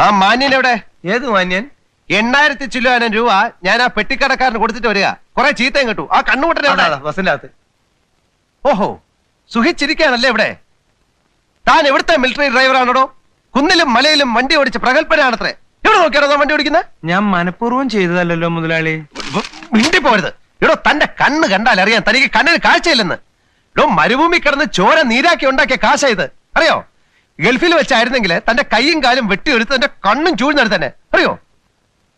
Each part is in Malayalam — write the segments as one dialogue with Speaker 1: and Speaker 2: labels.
Speaker 1: ആ മാന്യൻ എവിടെ?
Speaker 2: ഏത് മാന്യൻ?
Speaker 1: 8000 ചില്ലാനം രൂപ ഞാൻ ആ പെട്ടിക്കടക്കാരന് കൊടുത്തിട്ട് വരിക. കുറെ ചീത്തയും കിട്ടു. ആ കണ്ണുമുട്ടനെ
Speaker 2: ബസിന്റെ അകത്ത്.
Speaker 1: ഓഹോ, സുഖിച്ചിരിക്കാനല്ലേ ഇവിടെ? താൻ എവിടുത്തെ മിലിറ്ററി ഡ്രൈവറാണോ? കുന്നിലും മലയിലും വണ്ടി ഓടിച്ച് പ്രഗത്ഭനാണത്രേ. എവിടെ നോക്കിയാണോ വണ്ടി ഓടിക്കുന്നത്?
Speaker 2: ഞാൻ മനഃപൂർവ്വം ചെയ്തതല്ലോ മുതലാളി.
Speaker 1: മിണ്ടി പോരുത്. എടോ, തന്റെ കണ്ണ് കണ്ടാൽ അറിയാം തനിക്ക് കണ്ണിന് കാഴ്ചയില്ലെന്ന്. എടോ, മരുഭൂമി കിടന്ന് ചോര നീരാക്കി ഉണ്ടാക്കിയ കാശായത് അറിയോ? ഗൾഫിൽ വെച്ചായിരുന്നെങ്കിൽ തന്റെ കൈയും കാലും വെട്ടിയെടുത്ത് തന്റെ കണ്ണും ചൂഴ്ന്നെടുത്ത് തന്നെ. അറിയോ?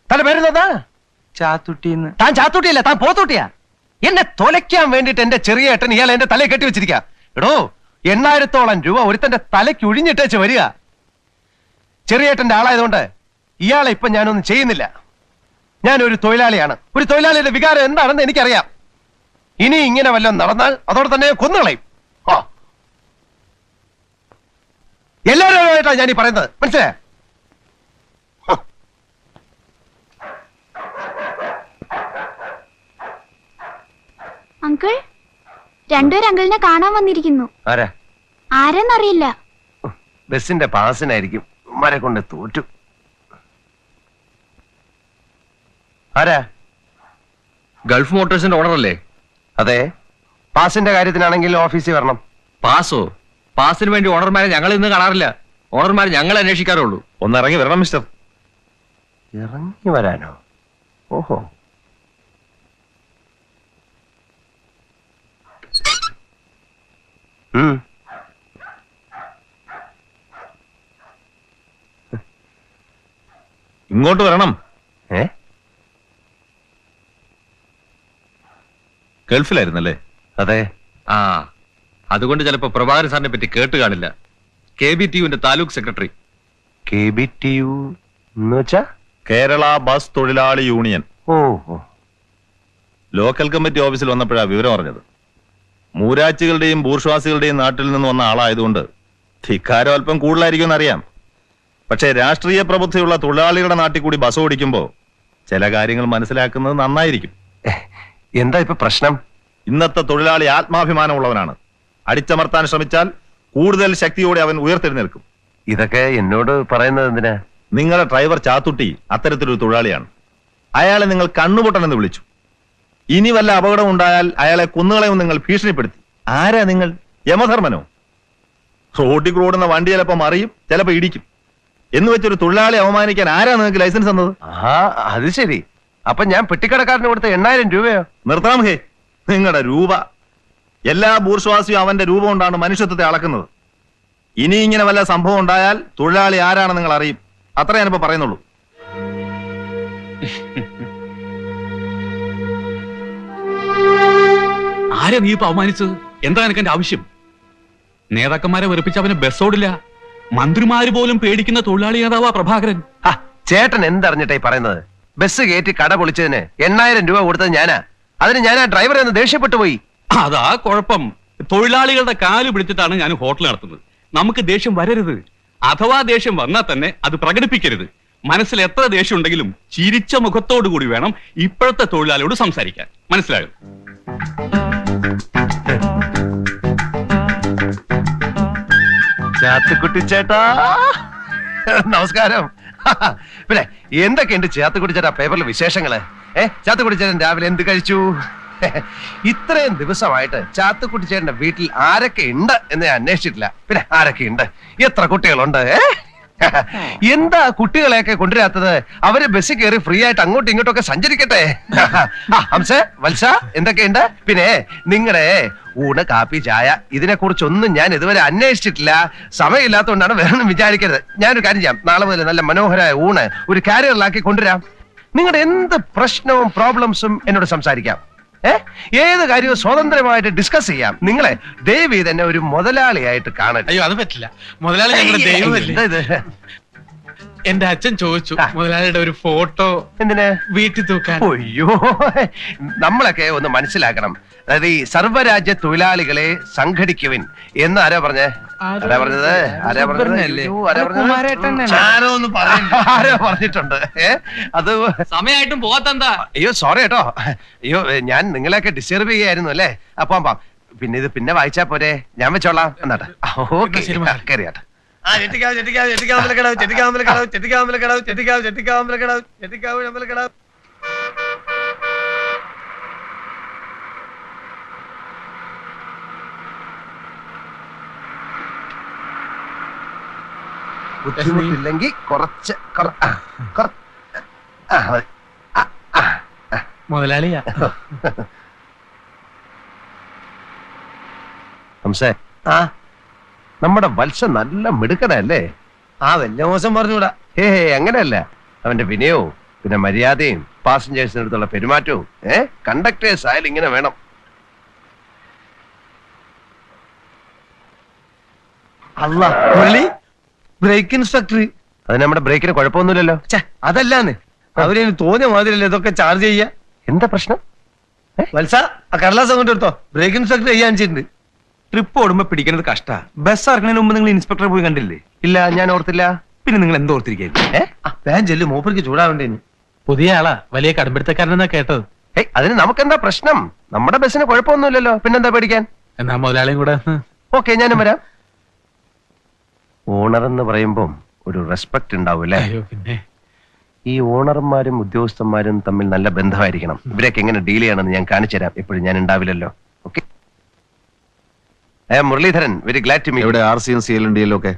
Speaker 1: തന്റെ പേരെന്താ?
Speaker 2: ചാത്തുട്ടിന്ന്.
Speaker 1: താൻ ചാത്തൂട്ടിയല്ല, താൻ പോത്തൂട്ടിയാ. എന്നെ തൊലയ്ക്കാൻ വേണ്ടിട്ട് എന്റെ ചെറിയ ഏട്ടൻ ഇയാൾ എന്റെ തലയിൽ കെട്ടി വെച്ചിരിക്ക. എടോ, 8000-ഓളം രൂപ ഒരുത്തന്റെ തലയ്ക്ക് ഒഴിഞ്ഞിട്ടേച്ച് വരിക. ചെറിയേട്ടന്റെ ആളായതുകൊണ്ട് ഇയാളെ ഇപ്പൊ ഞാനൊന്നും ചെയ്യുന്നില്ല. ഞാനൊരു തൊഴിലാളിയാണ്. ഒരു തൊഴിലാളിയുടെ വികാരം എന്താണെന്ന് എനിക്കറിയാം. ഇനി ഇങ്ങനെ വല്ലതും നടന്നാൽ അതോടെ തന്നെ കൊന്നുകളയും. എല്ലാവരുമായിട്ടാണ് ഞാനീ പറയുന്നത്, മനസ്സിലായോ?
Speaker 3: അങ്കിൾ, രണ്ടുപേരും അങ്കിളിനെ കാണാൻ വന്നിരിക്കുന്നു.
Speaker 1: ആരാ?
Speaker 3: ആരെന്നറിയില്ല.
Speaker 1: ബസിന്റെ പാസിനായിരിക്കും. മരെ കൊണ്ട് തോറ്റു. ആരാ?
Speaker 4: ഗൾഫ് മോട്ടോഴ്സിന്റെ ഓണർ അല്ലേ?
Speaker 1: അതെ. പാസിന്റെ കാര്യത്തിനാണെങ്കിൽ ഓഫീസിൽ വരണം.
Speaker 4: പാസോ? പാസിന് വേണ്ടി ഓണർമാരെ ഞങ്ങൾ ഇന്ന് കാണാറില്ല. ഓണർമാർ ഞങ്ങൾ അന്വേഷിക്കാറുള്ളൂ.
Speaker 5: ഒന്ന് ഇറങ്ങി വരണം മിസ്റ്റർ.
Speaker 1: ഇറങ്ങി വരാനോ? ഓഹോ.
Speaker 5: ഇങ്ങോട്ട് വരണം. ഗൾഫിലായിരുന്നല്ലേ?
Speaker 1: അതെ.
Speaker 4: ആ, അതുകൊണ്ട് ചിലപ്പോ പ്രഭാകരൻ സാറിനെ പറ്റി കേട്ട് കാണില്ല. KBTUവിന്റെ താലൂക്ക് സെക്രട്ടറി.
Speaker 1: KBTU എന്ന് വെച്ചാ?
Speaker 5: കേരള ബസ് തൊഴിലാളി യൂണിയൻ.
Speaker 1: ഓഹോ.
Speaker 5: ലോക്കൽ കമ്മിറ്റി ഓഫീസിൽ വന്നപ്പോഴാണ് വിവരം അറിഞ്ഞത്. മൂരാച്ചികളുടെയും ബൂർഷ്വാസികളുടെയും നാട്ടിൽ നിന്ന് വന്ന ആളായതുകൊണ്ട് ധിക്കാരം അല്പം കൂടുതലായിരിക്കും അറിയാം. പക്ഷേ രാഷ്ട്രീയ പ്രബുദ്ധിയുള്ള തൊഴിലാളികളുടെ നാട്ടിൽ കൂടി ബസ് ഓടിക്കുമ്പോ ചില കാര്യങ്ങൾ മനസ്സിലാക്കുന്നത് നന്നായിരിക്കും.
Speaker 1: എന്താ ഇപ്പൊ പ്രശ്നം?
Speaker 5: ഇന്നത്തെ തൊഴിലാളി ആത്മാഭിമാനമുള്ളവനാണ്. അടിച്ചമർത്താൻ ശ്രമിച്ചാൽ കൂടുതൽ ശക്തിയോടെ അവൻ ഉയർത്തെഴുന്നേൽക്കും.
Speaker 1: ഇതൊക്കെ എന്നോട് പറയുന്നത് എന്തിനാ?
Speaker 5: നിങ്ങളുടെ ഡ്രൈവർ ചാത്തുട്ടി അത്തരത്തിലൊരു തൊഴിലാളിയാണ്. അയാളെ നിങ്ങൾ കണ്ണുപൊട്ടനെന്ന് വിളിച്ചു. ഇനി വല്ല അപകടം ഉണ്ടായാൽ അയാളെ കൊന്നുകളയും നിങ്ങൾ ഭീഷണിപ്പെടുത്തി. ആരാ നിങ്ങൾ? യമധർമ്മനോ? റോഡിൽ ഓടുന്ന വണ്ടി ചിലപ്പോ മറിയും, ചിലപ്പോ ഇടിക്കും എന്ന് വെച്ചൊരു തൊഴിലാളി അവമാനിക്കാൻ ആരാ നിങ്ങൾക്ക് ലൈസൻസ് തന്നത്?
Speaker 1: ആ, അത് ശരി. അപ്പൊ ഞാൻ പെട്ടിക്കടക്കാരന് കൊടുത്ത 8000 രൂപയോ?
Speaker 5: നിർത്താം ഹേ. നിങ്ങളുടെ രൂപ. എല്ലാ ബൂർഷ്വാസിയും അവന്റെ രൂപം കൊണ്ടാണ് മനുഷ്യത്വത്തെ അളക്കുന്നത്. ഇനി ഇങ്ങനെ വല്ല സംഭവം ഉണ്ടായാൽ തൊഴിലാളി ആരാണ് നിങ്ങൾ അറിയും. അത്ര ഞാനിപ്പോ പറയുന്നുള്ളൂ.
Speaker 6: ആരെ നീ ഇപ്പൊ അവമാനിച്ചത്? എന്താ എനിക്ക് എന്റെ ആവശ്യം? നേതാക്കന്മാരെ വെറുപ്പിച്ച അവന് ബസ്സോടില്ല. മന്ത്രിമാര് പോലും പേടിക്കുന്ന തൊഴിലാളി നേതാവാ പ്രഭാകരൻ.
Speaker 1: ചേട്ടൻ എന്തറിഞ്ഞിട്ടായി പറയുന്നത്? ബസ് കയറ്റി കട പൊളിച്ചതിന് 8000 രൂപ കൊടുത്തത് ഞാനാ. അതിന് ഞാൻ ആ ഡ്രൈവറെ ഒന്ന് ദേഷ്യപ്പെട്ടു പോയി.
Speaker 6: അതാ കുഴപ്പം. തൊഴിലാളികളുടെ കാല് പിടിച്ചിട്ടാണ് ഞാൻ ഹോട്ടൽ നടത്തുന്നത്. നമുക്ക് ദേഷ്യം വരരുത്. അഥവാ ദേഷ്യം വന്നാൽ തന്നെ അത് പ്രകടിപ്പിക്കരുത്. മനസ്സിൽ എത്ര ദേഷ്യം ഉണ്ടെങ്കിലും ചിരിച്ച മുഖത്തോടു കൂടി വേണം ഇപ്പോഴത്തെ തൊഴിലാളിയോട് സംസാരിക്കാൻ. മനസ്സിലായോ?
Speaker 1: ചാത്തുക്കുട്ടി ചേട്ടാ, നമസ്കാരം. പിന്നെ എന്തൊക്കെയുണ്ട് ചാത്തുക്കുട്ടി ചേട്ടാ പേപ്പറിൽ വിശേഷങ്ങള്? ചാത്തുക്കുട്ടി ചേട്ടൻ രാവിലെ എന്ത് കഴിച്ചു? ഇത്രയും ദിവസമായിട്ട് ചാത്തുക്കുട്ടി ചേട്ടന്റെ വീട്ടിൽ ആരൊക്കെ ഉണ്ട് എന്ന് ഞാൻ അന്വേഷിച്ചിട്ടില്ല. പിന്നെ ആരൊക്കെ ഉണ്ട്? എത്ര കുട്ടികളുണ്ട്? എന്താ കുട്ടികളെയൊക്കെ കൊണ്ടുവരാത്തത്? അവര് ബസ്സിൽ കയറി ഫ്രീ ആയിട്ട് അങ്ങോട്ടും ഇങ്ങോട്ടും ഒക്കെ സഞ്ചരിക്കട്ടെ. ഹംസ, വത്സ, എന്തൊക്കെയുണ്ട്? പിന്നെ നിങ്ങളുടെ ഊണ്, കാപ്പി, ചായ ഇതിനെ കുറിച്ചൊന്നും ഞാൻ ഇതുവരെ അന്വേഷിച്ചിട്ടില്ല. സമയമില്ലാത്തതുകൊണ്ടാണ് വേറെ വിചാരിക്കരുത്. ഞാനൊരു കാര്യം ചെയ്യാം. നാളെ മുതൽ നല്ല മനോഹരമായ ഊണ് ഒരു കാരിയറിലാക്കി കൊണ്ടുവരാം. നിങ്ങളുടെ എന്ത് പ്രശ്നവും പ്രോബ്ലംസും എന്നോട് സംസാരിക്കാം. ഏത് കാര്യവും സ്വതന്ത്രമായിട്ട് ഡിസ്കസ് ചെയ്യാം. നിങ്ങളെ ദയവ് ചെയ്ത് എന്നെ ഒരു മുതലാളിയായിട്ട് കാണട്ടെ.
Speaker 7: അയ്യോ, അത് പറ്റില്ല. മുതലാളി ഞങ്ങളുടെ ദൈവമല്ലേ. എന്റെ അച്ഛൻ ചോദിച്ചു മുതലാളിയുടെ ഒരു ഫോട്ടോ
Speaker 1: എന്തിന്
Speaker 7: വീട്ടിൽ തൂക്കാൻ.
Speaker 1: അയ്യോ, നമ്മളൊക്കെ ഒന്ന് മനസ്സിലാക്കണം. അതായത് ഈ സർവ്വരാജ്യ തൊഴിലാളികളെ സംഘടിക്കുവിൻ എന്ന് ആരാ പറഞ്ഞത്? ആരാ പറഞ്ഞിട്ടുണ്ട്? അത്
Speaker 6: സമയമായിട്ടും പോകാത്തെന്താ?
Speaker 1: അയ്യോ സോറി കേട്ടോ. അയ്യോ, ഞാൻ നിങ്ങളെയൊക്കെ ഡിസ്റ്റർബ് ചെയ്യായിരുന്നു അല്ലേ? അപ്പം പിന്നെ ഇത് പിന്നെ വായിച്ചാ പോരെ? ഞാൻ വെച്ചോളാം എന്നാട്ടെ. ഓക്കെ, കയറിയാട്ടെ.
Speaker 2: ചെട്ടിക്കാവ് ചെട്ടിക്കാവ് ചെട്ടിക്കാവ് അമ്പലക്കടവ് ചെട്ടിക്കാവ് അമ്പലക്കടവ് ചെട്ടിക്കാവ് അമ്പലക്കടവ് ചെട്ടിക്കാവ് ചെട്ടിക്കാവ് അമ്പലക്കടവ് ചെട്ടിക്കാവ് അമ്പലക്കടവ്.
Speaker 1: ബുദ്ധിമുട്ടില്ലെങ്കിൽ കുറച്ച് മതി.
Speaker 7: മുതലാളിയാ.
Speaker 1: ഹംസേ,
Speaker 2: ആ
Speaker 1: നമ്മുടെ വത്സ നല്ല മിടുക്കനല്ലേ?
Speaker 2: വല്ല മോശം പറഞ്ഞൂടാ.
Speaker 1: അങ്ങനെയല്ല, അവന്റെ വിനയവും പിന്നെ മര്യാദയും പാസഞ്ചേഴ്സിന് അടുത്തുള്ള പെരുമാറ്റവും കണ്ടക്ടേഴ്സ് ആയാലും ഇങ്ങനെ വേണം.
Speaker 2: അല്ല പുള്ളി ബ്രേക്ക് ഇൻസ്പെക്ടർ.
Speaker 1: അത് നമ്മുടെ ബ്രേക്കിന് കുഴപ്പമൊന്നുമില്ലല്ലോ.
Speaker 2: അതല്ലാന്ന് അവര് തോന്നിയ മാതിരിയല്ലേ ഇതൊക്കെ ചാർജ് ചെയ്യാ.
Speaker 1: എന്താ പ്രശ്നം?
Speaker 2: വത്സ ആ കടലാസം കൊണ്ടെടുത്തോ, ബ്രേക്ക് ഇൻസ്പെക്ടർ ചെയ്യാൻ വെച്ചിട്ടുണ്ട്.
Speaker 8: ട്രിപ്പ് ഓടുമ്പോ പിടിക്കുന്നത് കഷ്ടാ. ബസ് ഇറങ്ങുന്നതിന് മുമ്പ് നിങ്ങൾ ഇൻസ്പെക്ടറെ പോയി കണ്ടില്ലേ?
Speaker 1: ഇല്ല, ഞാൻ ഓർത്തില്ല.
Speaker 8: പിന്നെ നിങ്ങൾ എന്തോ ഓർത്തിരിക്കുന്നു?
Speaker 2: വേഗം ചെല്ലു, മൂപ്പർക്ക് ചൂടാവേണ്ടേന്.
Speaker 7: പുതിയ ആളാ, വലിയ കടുംപിടുത്തക്കാരനെന്നാ കേട്ടത്.
Speaker 1: അതിന് നമുക്കെന്താ പ്രശ്നം? നമ്മുടെ ബസ്സിന് കുഴപ്പമൊന്നുമില്ലല്ലോ, പിന്നെന്താ പേടിക്കാൻ?
Speaker 7: എന്നാ മുതലാളിയും കൂടെ
Speaker 1: ഓക്കെ, ഞാനും വരാം. ഓണർ എന്ന് പറയുമ്പം ഒരു റെസ്പെക്ട് ഉണ്ടാവും അല്ലേ?
Speaker 7: അയ്യോ പിന്നെ
Speaker 1: ഈ ഓണർമാരും ഉദ്യോഗസ്ഥന്മാരും തമ്മിൽ നല്ല ബന്ധമായിരിക്കണം. ഇവരൊക്കെ എങ്ങനെ ഡീൽ ചെയ്യണമെന്ന് ഞാൻ കാണിച്ചു തരാം. എപ്പോഴും ഞാൻ ഉണ്ടാവില്ലല്ലോ. Okay, I am Muraleedharan. Very glad to meet.
Speaker 5: ഇവിടെ RCM CL ഒക്കെ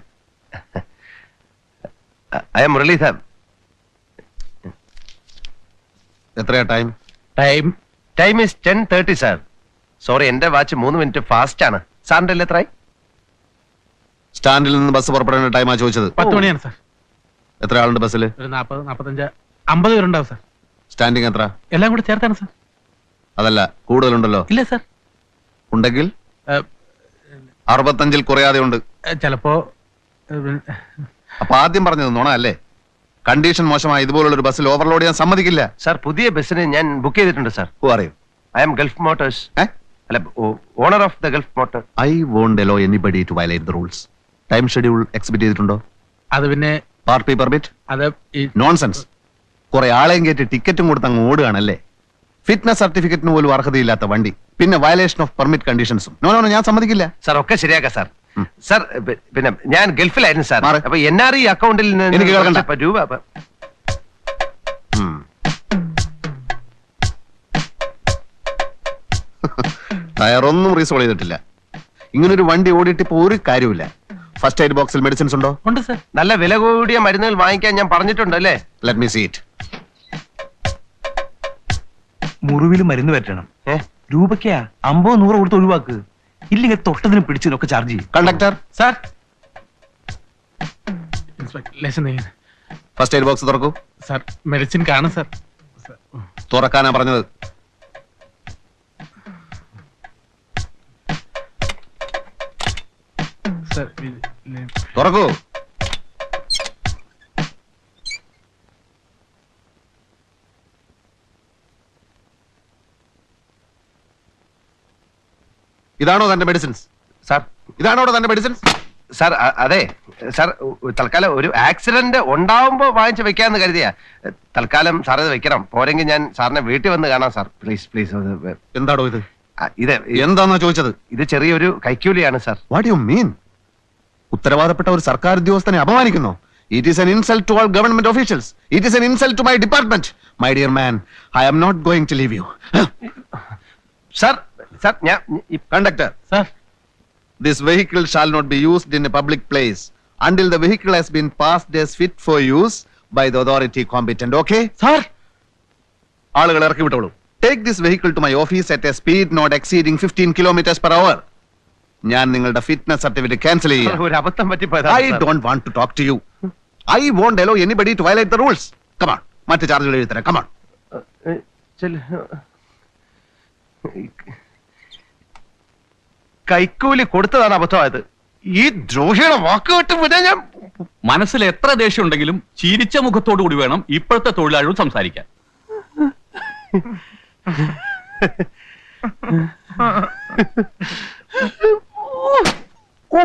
Speaker 1: ഐ ആം മുരളീധരൻ.
Speaker 5: എത്രയാ time?
Speaker 1: Time is 10:30 sir. Sorry, എന്റെ വാച്ച് 3 മിനിറ്റ് ഫാസ്റ്റ് ആണ്. സാറിന്റെ എല്ലാം എത്രയായി?
Speaker 5: സ്റ്റാൻഡിൽ നിന്ന് ബസ് പുറപ്പെടേണ്ട ടൈമാ ചോദിച്ചത്.
Speaker 7: 10 മണിയാണ് സാർ.
Speaker 5: എത്ര ആളുണ്ട് ബസ്സിൽ?
Speaker 7: ഒരു 40, 45, 50 പേരുണ്ടാവും സാർ.
Speaker 5: സ്റ്റാൻഡിങ് എത്ര?
Speaker 7: എല്ലാം കൂടെ ചേർത്താണ് സാർ.
Speaker 5: അതല്ല, കൂടുതലുണ്ടല്ലോ.
Speaker 7: ഇല്ല സാർ,
Speaker 5: ഉണ്ടെങ്കിൽ 65-ൽ കുറയാതെ ഉണ്ട്.
Speaker 7: ചിലപ്പോ
Speaker 5: അപ്പൊ ആദ്യം പറഞ്ഞത് നുണ അല്ലേ? കണ്ടീഷൻ മോശമായി ഇതുപോലുള്ള ഒരു ബസ്സിൽ ഓവർലോഡ് ചെയ്യാൻ സമ്മതിക്കില്ല.
Speaker 1: സാർ, പുതിയ ബസ്സിന് ഞാൻ ബുക്ക് ചെയ്തിട്ടുണ്ട് സാർ.
Speaker 5: അറിയും.
Speaker 1: I am Gulf Motors. അല്ല, owner of the Gulf motor.
Speaker 5: I won't allow anybody to violate the rules. Time schedule exhibit ചെയ്തിട്ടുണ്ടോ?
Speaker 7: അത് പിന്നെ
Speaker 5: പാർട്ടി പെർമിറ്റ്?
Speaker 7: അത് ഈ
Speaker 5: നോൺസെൻസ്. കുറെ ആളെയും കയറ്റി ടിക്കറ്റും കൊടുത്ത് അങ്ങ് ഓടുകയാണല്ലേ. ഫിറ്റ്നസ് സർട്ടിഫിക്കറ്റിന് പോലും അർഹതയില്ലാത്ത വണ്ടി, പിന്നെ വയലേഷൻ ഓഫ് പെർമിറ്റ് കണ്ടീഷൻസും. നോ, ഞാൻ സമ്മതിക്കില്ല.
Speaker 1: സാർ, ഒക്കെ ശരിയാക്കാം സാർ. സാർ, പിന്നെ ഞാൻ ഗൾഫിലായിരുന്നു സാർ.
Speaker 5: മാറ്.
Speaker 1: അപ്പൊ NRE അക്കൗണ്ടിൽ
Speaker 5: എനിക്ക് കേൾക്കണ്ട.
Speaker 1: രൂപ
Speaker 5: ടയറൊന്നും റീസോൾവ് ചെയ്തിട്ടില്ല. ഇങ്ങനൊരു വണ്ടി ഓടിയിട്ട് ഇപ്പൊ ഒരു കാര്യമില്ല. ഫസ്റ്റ് എയ്ഡ് ബോക്സിൽ മെഡിസിൻസ് ഉണ്ടോ?
Speaker 7: ഉണ്ട് സാർ.
Speaker 1: നല്ല വില കൂടിയ മരുന്നുകൾ വാങ്ങിക്കാൻ ഞാൻ പറഞ്ഞിട്ടുണ്ട് അല്ലേ?
Speaker 5: Let me see it.
Speaker 8: മുറിവിൽ മരുന്ന് പറ്റണം.
Speaker 1: ഏ?
Speaker 8: രൂപയ്ക്കാ 50-100 കൊടുത്ത് ഒഴിവാക്ക്. ഇല്ലെങ്കിൽ തൊട്ടതിനും പിടിച്ചതിനൊക്കെ ചാർജ് ചെയ്യും.
Speaker 5: കണ്ടക്ടർ,
Speaker 7: സാർ, ഇൻസ്പെക്ടർ ലേശം നീങ്ങ്.
Speaker 5: ഫസ്റ്റ് എയ്ഡ് ബോക്സ് തുറക്കൂ.
Speaker 7: സാർ, മെഡിസിൻ കാണും സാർ.
Speaker 5: തുറക്കാനാ പറഞ്ഞത്.
Speaker 7: സാർ,
Speaker 5: തുറക്കൂ. ഇതാണോ തന്റെ മെഡിസിൻസ്?
Speaker 1: സാർ,
Speaker 5: ഇതാണോ തന്റെ മെഡിസിൻസ്?
Speaker 1: സാർ, അതെ സാർ, തൽക്കാലം ഒരു ആക്സിഡന്റ് ഉണ്ടാവുമ്പോ വാങ്ങിച്ചു വെക്കാന്ന് കരുതിയാ. തൽക്കാലം സാർ ഇത് വെക്കണം. പോരെങ്കിൽ ഞാൻ സാറിനെ വീട്ടിൽ വന്ന് കാണാം സാർ. Please please.
Speaker 5: എന്താണോ ഇത്?
Speaker 1: ഇത്
Speaker 5: എന്താന്നാ ചോദിച്ചത്?
Speaker 1: ഇത് ചെറിയൊരു കൈക്കൂലിയാണ് സാർ.
Speaker 5: What you mean? ഉത്തരവാദപ്പെട്ട ഒരു സർക്കാർ ഉദ്യോഗസ്ഥനെ അപമാനിക്കുന്നു. It is an insult to all government officials. It is an insult to my department. My dear man, I am not going to leave you.
Speaker 1: Sir, sir, ഞാൻ
Speaker 5: Conductor,
Speaker 7: sir,
Speaker 5: this vehicle shall not be used in a public place until the vehicle has been passed as fit for use by the authority competent. Okay?
Speaker 7: Sir,
Speaker 5: ആളുകൾ ഇറക്കി വിട്ടോളൂ. Take this vehicle to my office at a speed not exceeding 15 kilometers per hour. ഞാൻ നിങ്ങളുടെ ഫിറ്റ്നസ് സർട്ടിഫിക്കറ്റ് ക്യാൻസൽ ചെയ്യാം.
Speaker 1: ഒരു അബദ്ധം
Speaker 5: I
Speaker 1: പറ്റിപ്പോയതാണ്.
Speaker 5: don't want to talk to you. I won't allow anybody to violate the rules. Come on. മറ്റു ചാർജുകൾ എഴുതരാം. Come on.
Speaker 1: കൈക്കൂലി കൊടുത്തതാണ് അബദ്ധമായത്. ഈ ദ്രോഹിയുടെ വാക്ക് കേട്ട് പിന്നെ ഞാൻ
Speaker 6: മനസ്സിൽ എത്ര ദേഷ്യം ഉണ്ടെങ്കിലും ചിരിച്ച മുഖത്തോടു കൂടി വേണം ഇപ്പോഴത്തെ തൊഴിലാളികൾ സംസാരിക്കാൻ.
Speaker 1: ഓ